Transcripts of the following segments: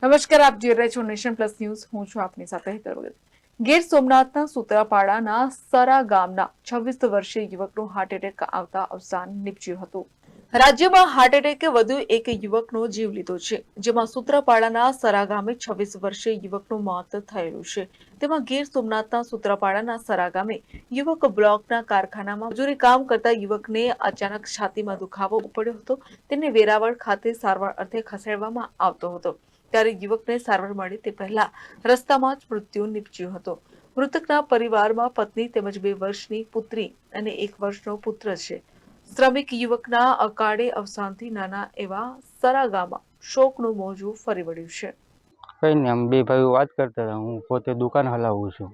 નમસ્કાર, આપ જોઈ રહ્યા છો નેશન પ્લસ ન્યૂઝ. હું છું આપની સાથે હેતર વગર. ગીર સોમનાથના સૂત્રાપાડાના સરા ગામના 26 વર્ષીય યુવકનું હાર્ટ એટેક આવતા અવસાન નીપજ્યું હતું. રાજ્યમાં હાર્ટ એટેકે વધુ એક યુવકનો જીવ લીધો છે, જેમાં સૂત્રાપાડાના સરા ગામે 26 વર્ષીય યુવકનું મોત થયેલું છે. તેમાં ગીર સોમનાથના સૂત્રાપાડાના સરા ગામે યુવક બ્લોકના કારખાનામાં મજૂરી કામ કરતા યુવકને અચાનક છાતીમાં દુખાવો ઉપડ્યો હતો. તેને વેરાવળ ખાતે સારવાર અર્થે ખસેડવામાં આવતો હતો. ત્યારે યુવકને સારવાર મળે તે પહેલા રસ્તામાં જ મૃત્યુ નીપજ્યું હતું. મૃતકના પરિવારમાં પત્ની તેમજ 2 વર્ષની પુત્રી અને 1 વર્ષનો પુત્ર છે. શ્રમિક યુવકના અકાળે અવસાનથી નાના એવા સરા ગામમાં શોકનું મોજું ફરી વળ્યું છે. કઈ નહીં, અમે 2 ભાઈઓ વાત કરતા હતા. હું પોતે દુકાન હલાવું છું.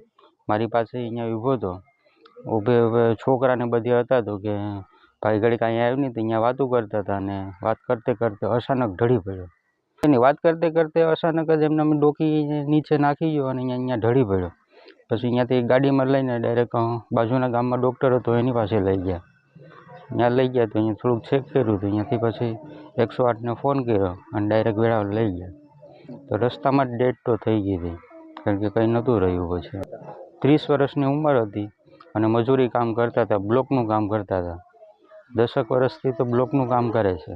મારી પાસે અહીંયા ઊભો હતો. ઊભે છોકરાને બધી હતા તો કે ભાઈ ઘડીક અહીંયા આવ્યું નહીં તો અહીંયા વાતો કરતા હતા અને વાત કરતે કરતે અચાનક ઢળી પડ્યો. એની વાત કરતે કરતે અચાનક જ એમને ડોકી નીચે નાખી ગયો અને અહીંયા ઢળી પડ્યો. પછી અહીંયાથી ગાડીમાં લઈને ડાયરેક્ટ બાજુના ગામમાં ડૉક્ટર હતો એની પાસે લઈ ગયા. ત્યાં લઈ ગયા તો અહીંયા થોડુંક ચેક કર્યું તો અહીંયાથી પછી 108ને ફોન કર્યો અને ડાયરેક્ટ વેળાવળ લઈ ગયા. તો રસ્તામાં જ ડેડ તો થઈ ગઈ હતી, કારણ કે કંઈ નહોતું રહ્યું. પછી 30 વર્ષની ઉંમર હતી અને મજૂરી કામ કરતા હતા, બ્લોકનું કામ કરતા હતા. 10 વર્ષથી તો બ્લોકનું કામ કરે છે.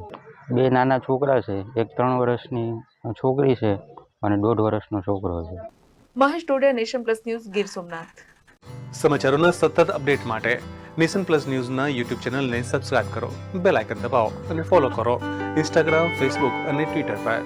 2 નાના છોકરા છે, એક 3 વર્ષની છોકરી છે અને 1.5 વર્ષનો છોકરો છે. Mahesh Todiya, nation plus news, Gir Somnath. સમાચારોના સતત અપડેટ માટે નેશન પ્લસ ન્યૂઝના યુટ્યુબ ચેનલને સબસ્ક્રાઇબ કરો, બેલ આઇકન દબાવો અને ફોલો કરો ઇન્સ્ટાગ્રામ, ફેસબુક અને ટ્વિટર પર.